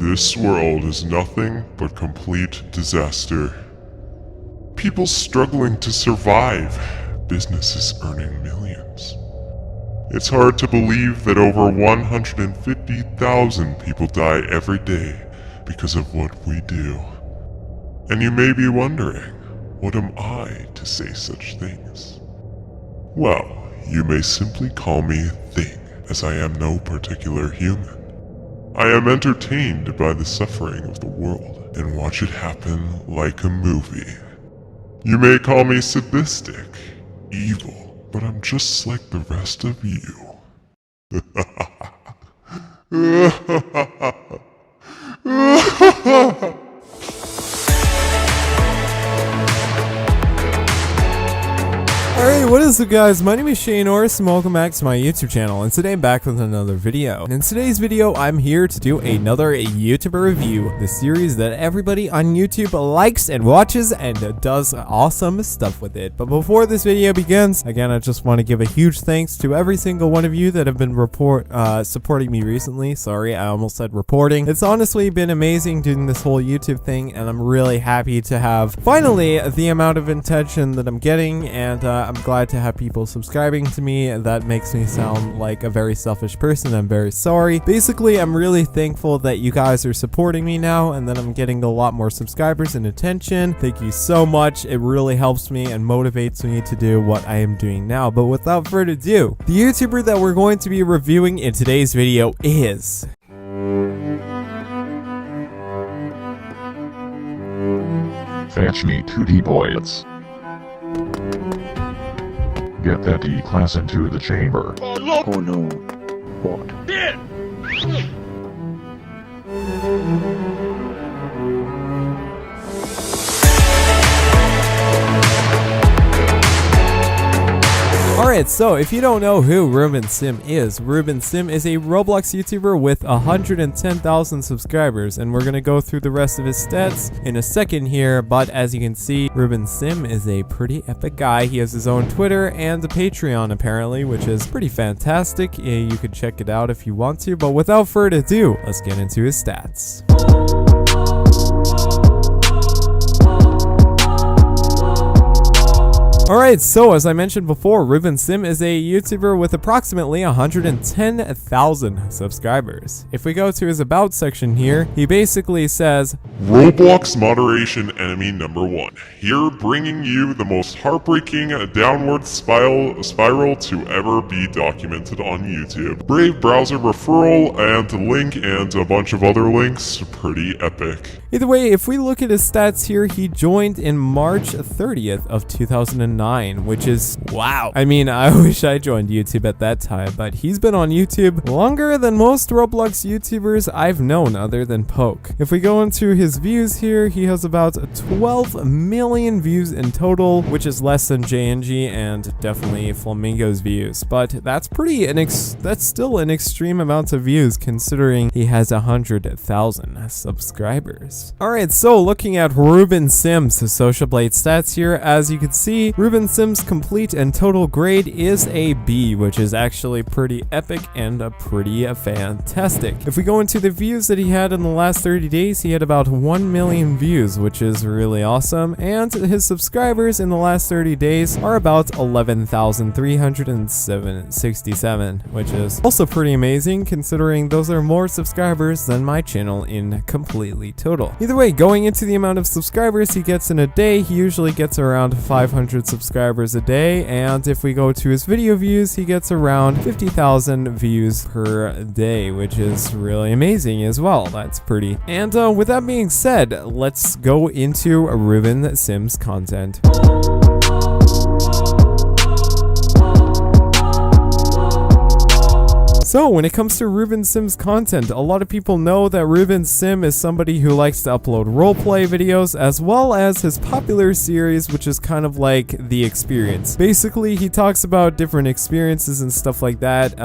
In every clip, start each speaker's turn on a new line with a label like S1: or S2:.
S1: This world is nothing but complete disaster. People struggling to survive, businesses earning millions. It's hard to believe that over 150,000 people die every day because of what we do. And you may be wondering, what am I to say such things? Well, you may simply call me Thing, as I am no particular human. I am entertained by the suffering of the world and watch it happen like a movie. You may call me sadistic, evil, but I'm just like the rest of you.
S2: Alright, what is up guys, my name is SheaNorse and welcome back to my YouTube channel, and today I'm back with another video. In today's video, I'm here to do another YouTuber review, the series that everybody on YouTube likes and watches and does awesome stuff with it. But before this video begins, again, I just want to give a huge thanks to every single one of you that have been supporting me recently. Sorry, I almost said reporting. It's honestly been amazing doing this whole YouTube thing, and I'm really happy to have finally the amount of attention that I'm getting, and I'm glad to have people subscribing to me. That makes me sound like a very selfish person. I'm very sorry. Basically, I'm really thankful that you guys are supporting me now and that I'm getting a lot more subscribers and attention. Thank you so much. It really helps me and motivates me to do what I am doing now. But without further ado, the YouTuber that we're going to be reviewing in today's video is...
S3: Fetch me 2D bullets. Get that D-class into the chamber.
S4: Oh, look.
S3: Oh no. What?
S4: Dead.
S2: Alright, so if you don't know who Ruben Sim is a Roblox YouTuber with 110,000 subscribers, and we're gonna go through the rest of his stats in a second here. But as you can see, Ruben Sim is a pretty epic guy. He has his own Twitter and a Patreon apparently, which is pretty fantastic. You can check it out if you want to, but without further ado, let's get into his stats. Alright, so as I mentioned before, Ruben Sim is a YouTuber with approximately 110,000 subscribers. If we go to his about section here, he basically says,
S1: Roblox moderation enemy number 1. Here bringing you the most heartbreaking downward spiral to ever be documented on YouTube. Brave browser referral and link and a bunch of other links. Pretty epic.
S2: Either way, if we look at his stats here, he joined in March 30th of 2009, which is wow. I mean, I wish I joined YouTube at that time, but he's been on YouTube longer than most Roblox YouTubers I've known other than Poke. If we go into his views here, he has about 12 million views in total, which is less than JNG and definitely Flamingo's views, but that's that's still an extreme amount of views considering he has 100,000 subscribers. Alright, so looking at Ruben Sim's Social Blade stats here, as you can see, Ruben Sim's complete and total grade is a B, which is actually pretty epic and pretty fantastic. If we go into the views that he had in the last 30 days, he had about 1 million views, which is really awesome, and his subscribers in the last 30 days are about 11,367, which is also pretty amazing considering those are more subscribers than my channel in completely total. Either way, going into the amount of subscribers he gets in a day, he usually gets around 500 subscribers a day, and if we go to his video views, he gets around 50,000 views per day, which is really amazing as well. That's pretty. And with that being said, let's go into Ruben Sim's content. So when it comes to Ruben Sim's content, a lot of people know that Ruben Sim is somebody who likes to upload roleplay videos as well as his popular series, which is kind of like The Experience. Basically, he talks about different experiences and stuff like that.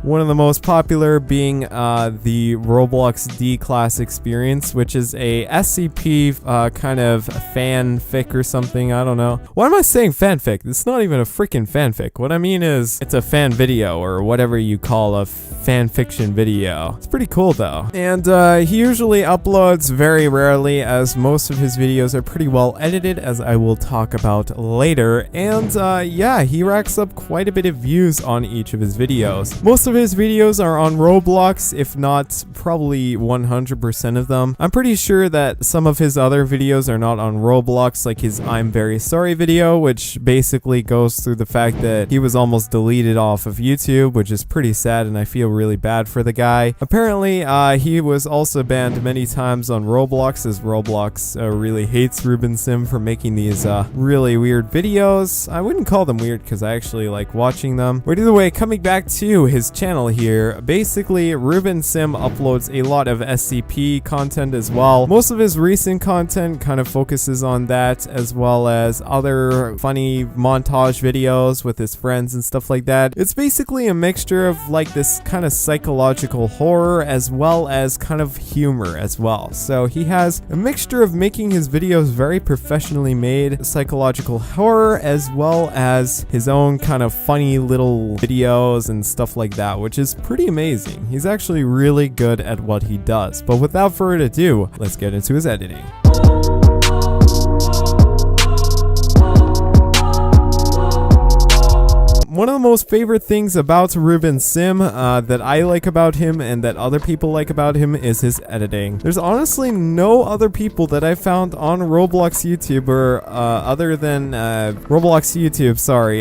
S2: One of the most popular being the Roblox D-Class experience, which is a SCP kind of fanfic or something. I don't know. Why am I saying fanfic? It's not even a freaking fanfic. What I mean is it's a fan video or whatever you call a fan fiction video. It's pretty cool though. And he usually uploads very rarely, as most of his videos are pretty well edited, as I will talk about later. And yeah, he racks up quite a bit of views on each of his videos. Most of his videos are on Roblox, if not probably 100% of them. I'm pretty sure that some of his other videos are not on Roblox, like his I'm Very Sorry video, which basically goes through the fact that he was almost deleted off of YouTube, which is pretty sad, and I feel really bad for the guy. Apparently, he was also banned many times on Roblox, as Roblox really hates Ruben Sim for making these really weird videos. I wouldn't call them weird because I actually like watching them. But either way, coming back to his channel here, basically Ruben Sim uploads a lot of SCP content as well. Most of his recent content kind of focuses on that, as well as other funny montage videos with his friends and stuff like that. It's basically a mixture of like this kind of psychological horror as well as kind of humor as well. So he has a mixture of making his videos very professionally made psychological horror, as well as his own kind of funny little videos and stuff like that, which is pretty amazing. He's actually really good at what he does. But without further ado, let's get into his editing. One of the most favorite things about Ruben Sim that I like about him and that other people like about him is his editing. There's honestly no other people that I found on Roblox YouTuber other than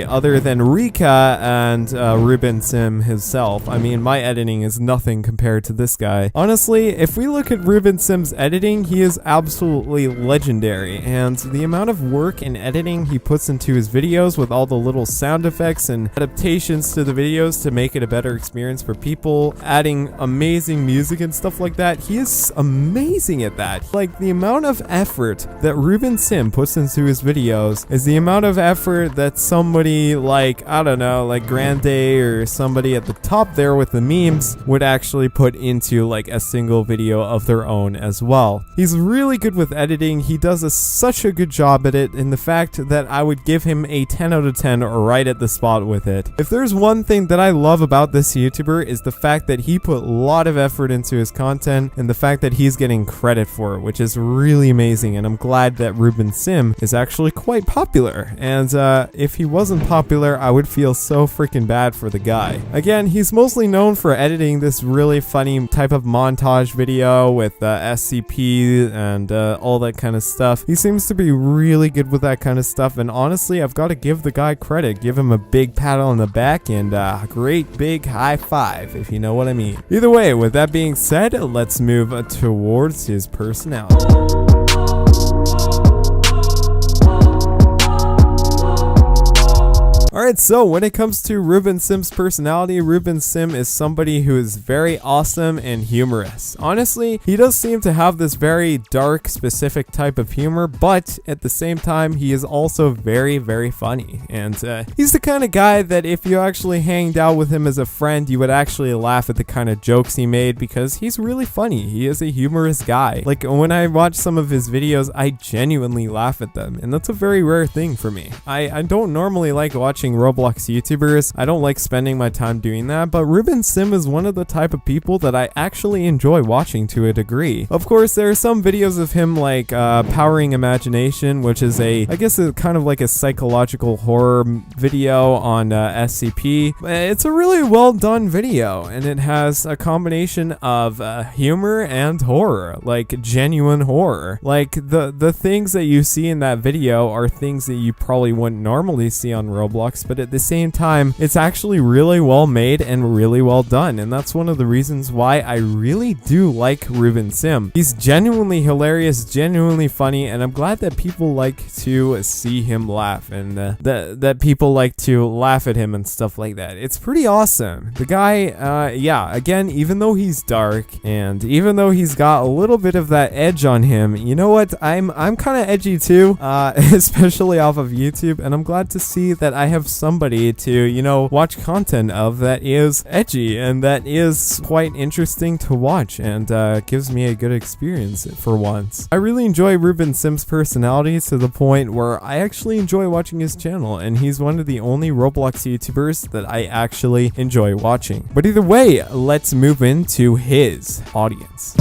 S2: other than Rika and Ruben Sim himself. I mean, my editing is nothing compared to this guy. Honestly, if we look at Ruben Sim's editing, he is absolutely legendary, and the amount of work and editing he puts into his videos with all the little sound effects and adaptations to the videos to make it a better experience for people, adding amazing music and stuff like that. He is amazing at that. Like, the amount of effort that Ruben Sim puts into his videos is the amount of effort that somebody like, I don't know, like Grande or somebody at the top there with the memes would actually put into like a single video of their own as well. He's really good with editing. He does such a good job at it, in the fact that I would give him a 10 out of 10 right at the spot with it. If there's one thing that I love about this YouTuber, is the fact that he put a lot of effort into his content, and the fact that he's getting credit for it, which is really amazing. And I'm glad that Ruben Sim is actually quite popular, and if he wasn't popular, I would feel so freaking bad for the guy. Again, he's mostly known for editing this really funny type of montage video with SCP and all that kind of stuff. He seems to be really good with that kind of stuff, and honestly, I've got to give the guy credit, give him a big pat on the back and a great big high five, if you know what I mean. Either way, with that being said, let's move towards his personality. Alright, so when it comes to Ruben Sim's personality, Ruben Sim is somebody who is very awesome and humorous. Honestly, he does seem to have this very dark, specific type of humor, but at the same time, he is also very, very funny. And he's the kind of guy that if you actually hanged out with him as a friend, you would actually laugh at the kind of jokes he made, because he's really funny. He is a humorous guy. Like, when I watch some of his videos, I genuinely laugh at them, and that's a very rare thing for me. I don't normally like watching Roblox YouTubers. I don't like spending my time doing that, but Ruben Sim is one of the type of people that I actually enjoy watching to a degree. Of course, there are some videos of him like Powering Imagination, which is I guess a kind of like a psychological horror video on SCP. It's a really well done video, and it has a combination of humor and horror, like genuine horror. Like the things that you see in that video are things that you probably wouldn't normally see on Roblox, but at the same time, it's actually really well made and really well done, and that's one of the reasons why I really do like Ruben Sim. He's genuinely hilarious, genuinely funny, and I'm glad that people like to see him laugh, and that people like to laugh at him and stuff like that. It's pretty awesome. The guy, yeah, again, even though he's dark, and even though he's got a little bit of that edge on him, you know what? I'm kind of edgy too, especially off of YouTube, and I'm glad to see that I have somebody to, you know, watch content of that is edgy and that is quite interesting to watch and gives me a good experience for once. I really enjoy Ruben Sim's personality to the point where I actually enjoy watching his channel, and he's one of the only Roblox YouTubers that I actually enjoy watching. But either way, let's move into his audience.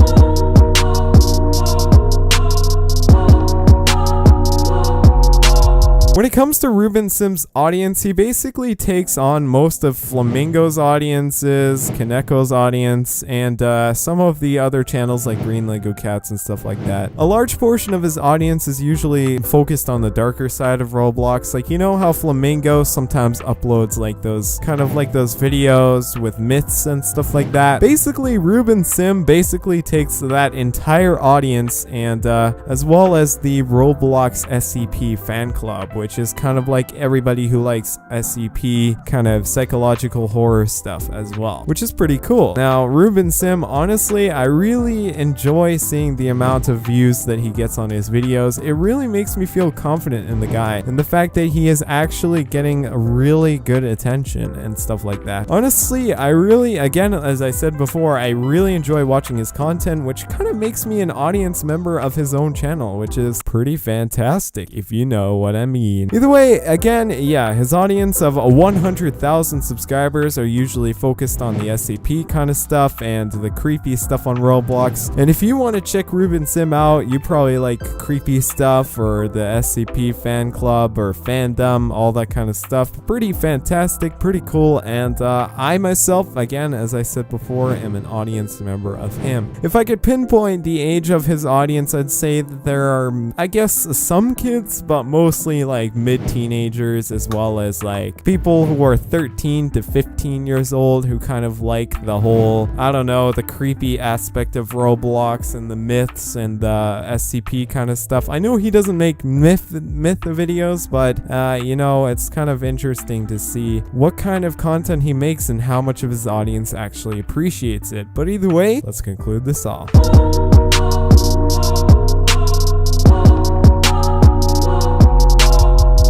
S2: When it comes to Ruben Sim's audience, he basically takes on most of Flamingo's audiences, Kaneko's audience, and some of the other channels like Green Lego Cats and stuff like that. A large portion of his audience is usually focused on the darker side of Roblox. Like, you know how Flamingo sometimes uploads like those videos with myths and stuff like that? Basically, Ruben Sim basically takes that entire audience and as well as the Roblox SCP fan club, which is kind of like everybody who likes SCP kind of psychological horror stuff as well, which is pretty cool. Now, Ruben Sim, honestly, I really enjoy seeing the amount of views that he gets on his videos. It really makes me feel confident in the guy and the fact that he is actually getting really good attention and stuff like that. Honestly, I really, again, as I said before, I really enjoy watching his content, which kind of makes me an audience member of his own channel, which is pretty fantastic, if you know what I mean. Either way, again, yeah, his audience of 100,000 subscribers are usually focused on the SCP kind of stuff and the creepy stuff on Roblox. And if you want to check Ruben Sim out, you probably like creepy stuff or the SCP fan club or fandom, all that kind of stuff. Pretty fantastic, pretty cool, and I myself, again, as I said before, am an audience member of him. If I could pinpoint the age of his audience, I'd say that there are, I guess, some kids, but mostly like mid-teenagers, as well as like people who are 13 to 15 years old who kind of like the whole, I don't know, the creepy aspect of Roblox and the myths and the SCP kind of stuff. I know he doesn't make myth videos, but you know, it's kind of interesting to see what kind of content he makes and how much of his audience actually appreciates it. But either way, let's conclude this off.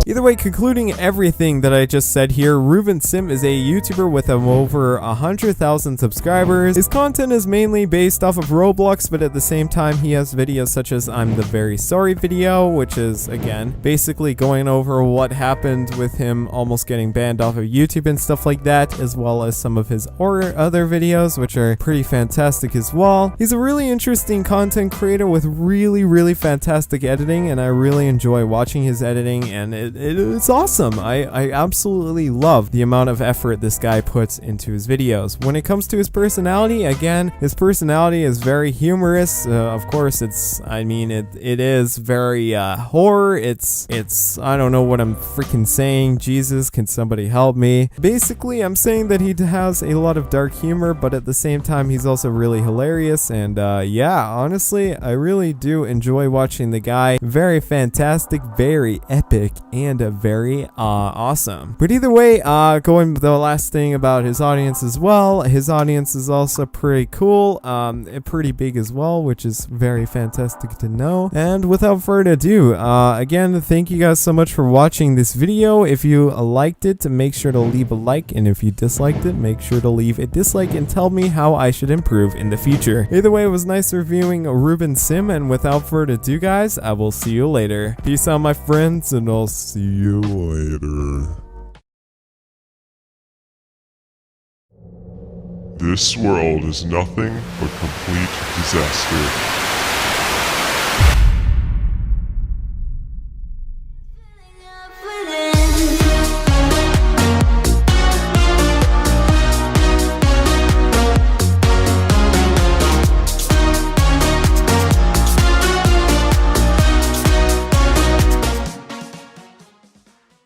S2: Either way, concluding everything that I just said here, Ruben Sim is a YouTuber with over 100,000 subscribers. His content is mainly based off of Roblox, but at the same time, he has videos such as I'm the Very Sorry video, which is, again, basically going over what happened with him almost getting banned off of YouTube and stuff like that, as well as some of his other videos, which are pretty fantastic as well. He's a really interesting content creator with really fantastic editing, and I really enjoy watching his editing, and it's awesome. I absolutely love the amount of effort this guy puts into his videos. When it comes to his personality, again, his personality is very humorous. Of course, it is very horror. It's I don't know what I'm freaking saying. Jesus, can somebody help me? Basically, I'm saying that he has a lot of dark humor, but at the same time, he's also really hilarious. And yeah, honestly, I really do enjoy watching the guy. Very fantastic, very epic, and very awesome. But either way, going with the last thing about his audience as well, his audience is also pretty cool, pretty big as well, which is very fantastic to know. And without further ado, again, thank you guys so much for watching this video. If you liked it, make sure to leave a like, and if you disliked it, make sure to leave a dislike and tell me how I should improve in the future. Either way, it was nice reviewing Ruben Sim, and without further ado, guys, I will see you later. Peace out, my friends, and I'll see you later.
S1: This world is nothing but complete disaster.